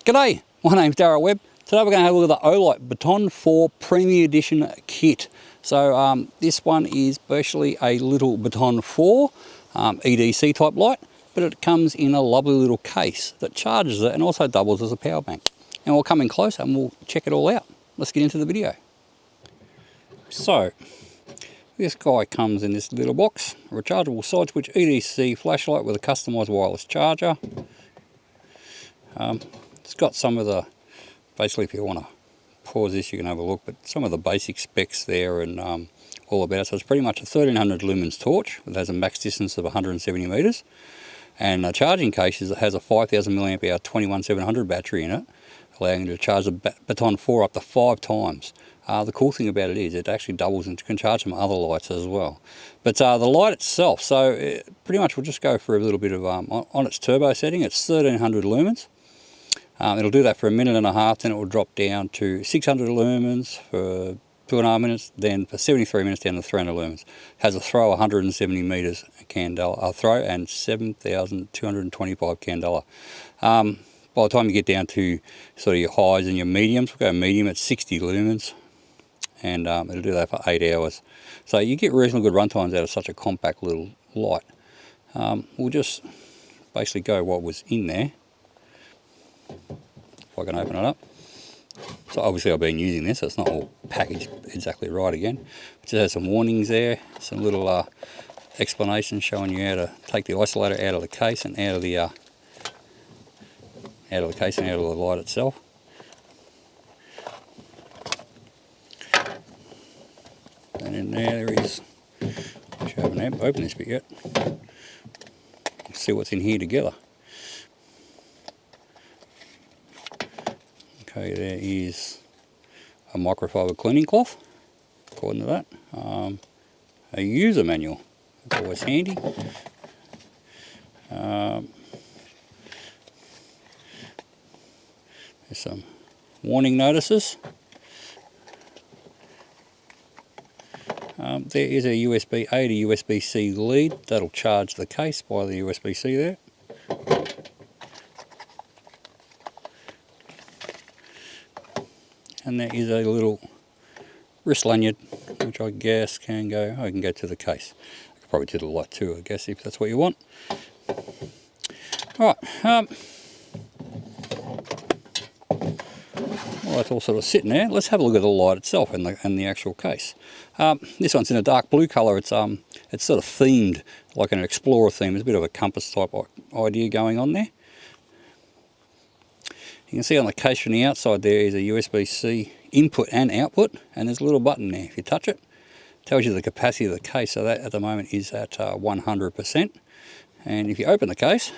G'day, my name's Darryl Webb. Today we're going to have a look at the Olight Baton 4 Premium Edition kit. So this one is basically a little Baton 4 EDC type light, but it comes in a lovely little case that charges it and also doubles as a power bank. And we'll come in close and we'll check it all out. Let's get into the video. So this guy comes in this little box, a rechargeable side switch EDC flashlight with a customised wireless charger. It's got some of the, basically if you want to pause this you can have a look, but some of the basic specs there and all about it. So it's pretty much a 1300 lumens torch that has a max distance of 170 metres, and a charging case that has a 5000 milliamp hour 21700 battery in it, allowing you to charge the Baton 4 up to 5 times. The cool thing about it is it actually doubles and can charge some other lights as well. But the light itself, so pretty much we'll just go for a little bit of, on its turbo setting, it's 1300 lumens. It'll do that for a minute and a half, then it will drop down to 600 lumens for 2.5 minutes, then for 73 minutes down to 300 lumens. Has a throw 170 metres candela, throw and 7,225 candela. By the time you get down to sort of your highs and your mediums, we'll go medium at 60 lumens, and it'll do that for 8 hours. So you get reasonably good run times out of such a compact little light. We'll just basically go what was in there. If I can open it up. So obviously I've been using this, so it's not all packaged exactly right again. It just has some warnings there, some little explanations showing you how to take the isolator out of the case and out of the case and out of the light itself. And in there is, I haven't opened this bit yet. Let's see what's in here together. Okay, there is a microfiber cleaning cloth, according to that. A user manual, that's always handy. There's some warning notices. There is a USB-A to USB-C lead that'll charge the case by the USB-C there. And there is a little wrist lanyard, which I guess can go, I can go to the case. I could probably do the light too, I guess, if that's what you want. Alright, well, that's all sort of sitting there. Let's have a look at the light itself and the actual case. This one's in a dark blue colour. It's sort of themed, like an explorer theme. There's a bit of a compass type idea going on there. You can see on the case from the outside there is a USB-C input and output, and there's a little button there. If you touch it, it tells you the capacity of the case, so that at the moment is at 100%. And if you open the case,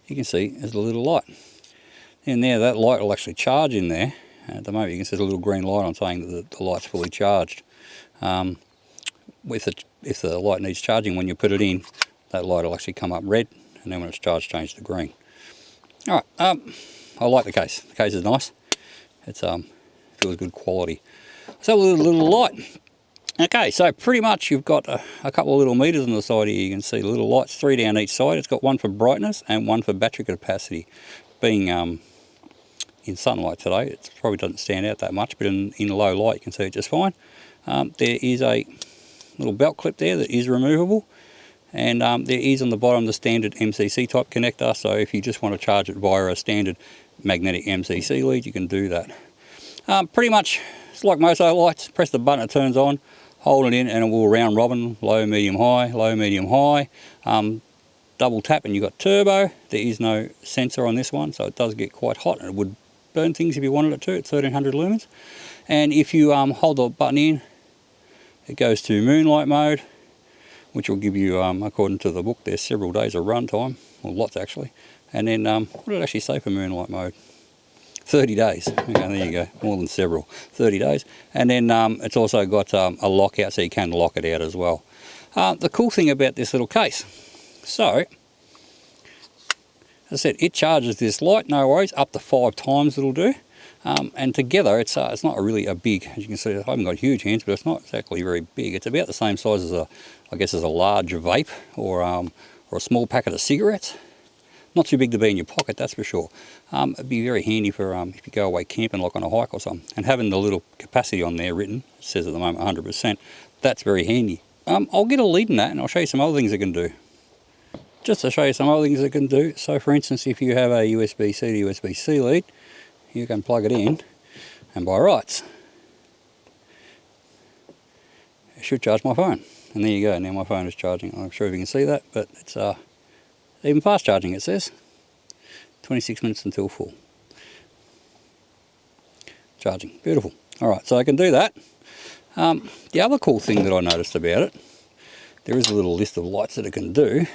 you can see there's a little light. In there, that light will actually charge in there. At the moment you can see a little green light on saying that the light's fully charged. If the light needs charging when you put it in, that light will actually come up red, and then when it's charged, change to green. Alright, I like the case. The case is nice. It's feels good quality. So a little light. Okay, so pretty much you've got a couple of little meters on the side here. You can see little lights, 3 down each side. It's got one for brightness and one for battery capacity. Being in sunlight today, it probably doesn't stand out that much, but in low light you can see it just fine. There is a little belt clip there that is removable. And there is on the bottom the standard MCC type connector, so if you just want to charge it via a standard magnetic MCC lead, you can do that. Pretty much, it's like most other lights, press the button, it turns on, hold it in and it will round robin, low, medium, high. Double tap and you've got turbo. There is no sensor on this one, so it does get quite hot and it would burn things if you wanted it to at 1300 lumens. And if you hold the button in, it goes to moonlight mode, which will give you, according to the book, there's several days of run time, or lots actually. And then, what did it actually say for moonlight mode? 30 days. Okay, there you go, more than several. 30 days. And then it's also got a lockout, so you can lock it out as well. The cool thing about this little case, so, as I said, it charges this light, no worries, up to 5 times it'll do. And together it's not really a big, as you can see, I haven't got huge hands, but it's not exactly very big. It's about the same size as I guess as a large vape or a small packet of cigarettes. Not too big to be in your pocket, that's for sure. It'd be very handy for if you go away camping, like on a hike or something. And having the little capacity on there written, it says at the moment 100%, that's very handy. I'll get a lead in that and I'll show you some other things it can do. Just to show you some other things it can do. So for instance, if you have a USB-C to USB-C lead, you can plug it in, and by rights, it should charge my phone. And there you go, now my phone is charging. I'm not sure if you can see that, but it's even fast charging, it says. 26 minutes until full. Charging, beautiful. Alright, so I can do that. The other cool thing that I noticed about it, there is a little list of lights that it can do.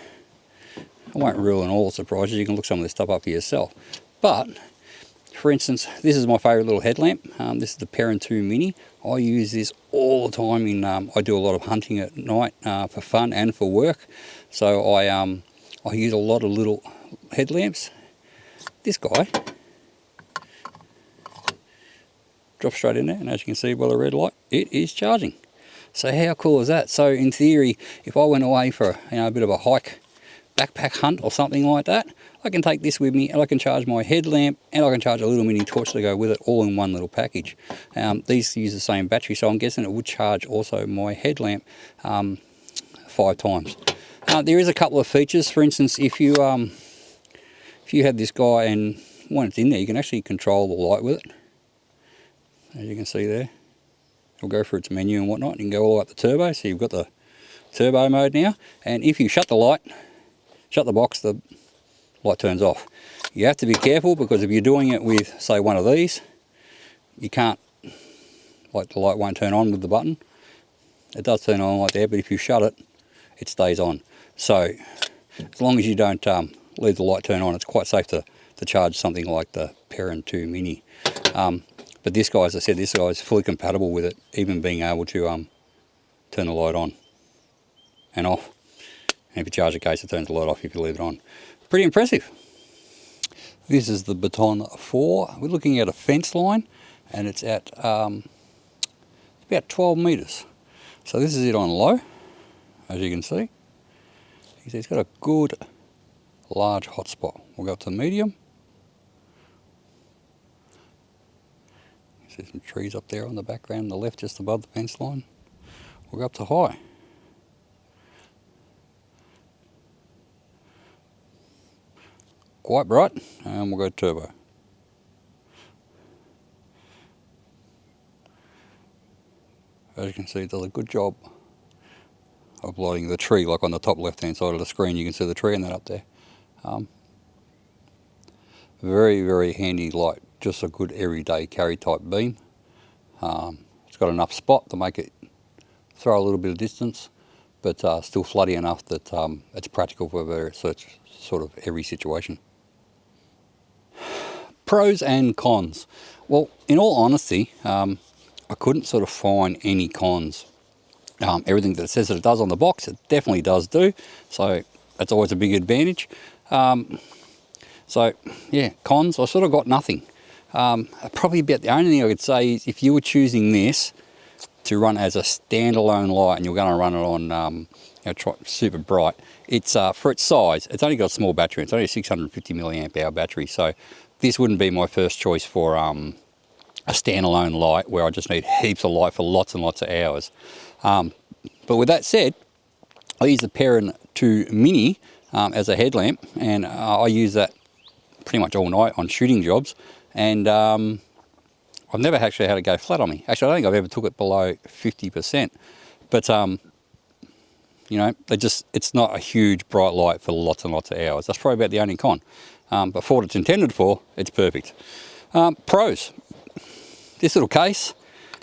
I won't rule in all the surprises, you can look some of this stuff up for yourself. But, for instance, this is my favourite little headlamp. This is the Perrin 2 Mini. I use this all the time. I do a lot of hunting at night for fun and for work. So I use a lot of little headlamps. This guy drops straight in there, and as you can see by the red light, it is charging. So how cool is that? So in theory, if I went away for a bit of a hike, backpack hunt or something like that, I can take this with me and I can charge my headlamp and I can charge a little mini torch to go with it, all in one little package. These use the same battery, so I'm guessing it would charge also my headlamp 5 times. There is a couple of features. For instance, if you have this guy and when it's in there, you can actually control the light with it. As you can see there, it'll go through its menu and whatnot. You can go all the way up to turbo, so you've got the turbo mode now. And if you shut the light, shut the box, the light turns off. You have to be careful, because if you're doing it with, say, one of these, you can't, like, the light won't turn on with the button. It does turn on like that, but if you shut it, it stays on. So as long as you don't leave the light turn on, it's quite safe to charge something like the Perrin 2 Mini. But this guy, as I said, this guy is fully compatible with it, even being able to turn the light on and off. And if you charge the case, it turns the light off if you leave it on. Pretty impressive. This is the Baton 4. We're looking at a fence line, and it's at about 12 metres. So this is it on low, as you can see. You see it's got a good large hotspot. We'll go up to medium. See some trees up there on the background on the left, just above the fence line. We'll go up to high. Quite bright, and we'll go turbo. As you can see, it does a good job of lighting the tree, like on the top left hand side of the screen. You can see the tree and that up there. Very, very handy light, just a good everyday carry type beam. It's got enough spot to make it throw a little bit of distance, but still floody enough that it's practical for sort of every situation. Pros and cons. Well, in all honesty, I couldn't sort of find any cons. Everything that it says that it does on the box, it definitely does do. So that's always a big advantage. So yeah, cons, I sort of got nothing. Probably about the only thing I could say is if you were choosing this to run as a standalone light and you're going to run it on super bright, it's for its size, it's only got a small battery. It's only a 650 milliamp hour battery. So this wouldn't be my first choice for a standalone light where I just need heaps of light for lots and lots of hours. But with that said, I use the Perrin 2 Mini as a headlamp, and I use that pretty much all night on shooting jobs, and I've never actually had it go flat on me. Actually, I don't think I've ever took it below 50%, but you know, it's not a huge bright light for lots and lots of hours. That's probably about the only con. But for what it's intended for, it's perfect. Pros, this little case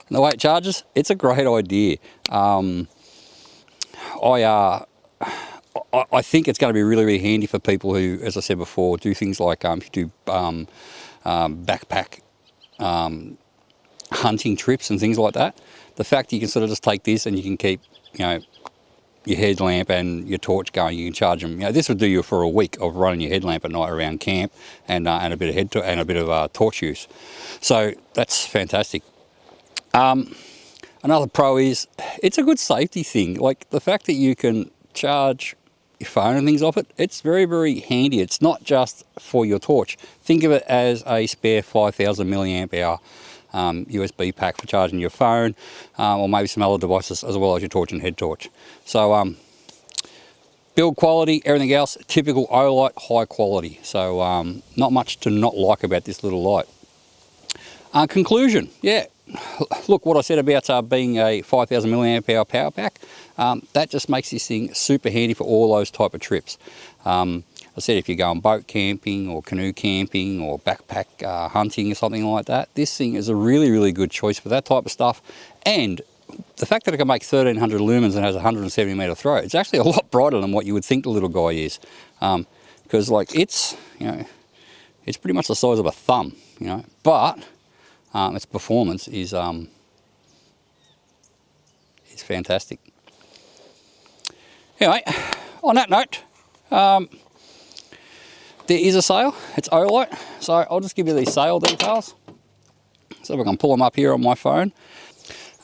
and the way it charges, it's a great idea. I think it's going to be really, really handy for people who, as I said before, do things like if you do backpack hunting trips and things like that. The fact that you can sort of just take this and you can keep, you know, your headlamp and your torch going, you can charge them. You know, this would do you for a week of running your headlamp at night around camp, and a bit of torch use. So that's fantastic. Another pro is it's a good safety thing. Like the fact that you can charge your phone and things off it, it's very, very handy. It's not just for your torch. Think of it as a spare 5,000 milliamp hour USB pack for charging your phone, or maybe some other devices as well as your torch and head torch. So build quality, everything else, typical Olight, high quality. So not much to not like about this little light. Conclusion, yeah, look, what I said about being a 5,000 milliamp hour power pack, that just makes this thing super handy for all those type of trips. I said if you're going boat camping or canoe camping or backpack hunting or something like that, this thing is a really, really good choice for that type of stuff. And the fact that it can make 1300 lumens and has a 170 meter throw, it's actually a lot brighter than what you would think the little guy is. Because like it's, you know, it's pretty much the size of a thumb, you know, but its performance is fantastic. Anyway, on that note, there is a sale. It's Olight, so I'll just give you these sale details. So if I can pull them up here on my phone.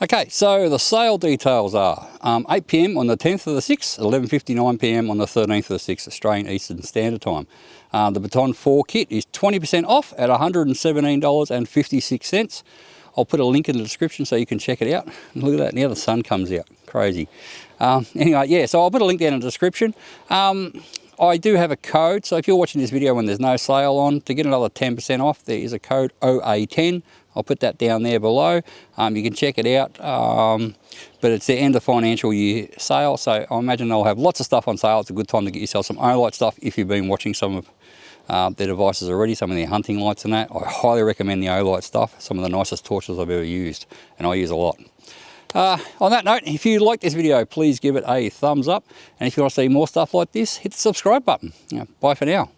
Okay, so the sale details are 8 PM on the 10th of the 6th, 11:59 PM on the 13th of the 6th, Australian Eastern Standard Time. The Baton 4 kit is 20% off at $117.56. I'll put a link in the description so you can check it out. Look at that, now the sun comes out, crazy. Anyway, yeah, so I'll put a link down in the description. I do have a code, so if you're watching this video when there's no sale on, to get another 10% off, there is a code OA10. I'll put that down there below. You can check it out, but it's the end of financial year sale, so I imagine they'll have lots of stuff on sale. It's a good time to get yourself some Olight stuff if you've been watching some of their devices already, some of their hunting lights and that. I highly recommend the Olight stuff, some of the nicest torches I've ever used, and I use a lot. On that note, if you like this video, please give it a thumbs up, and if you want to see more stuff like this, hit the subscribe button. Bye for now.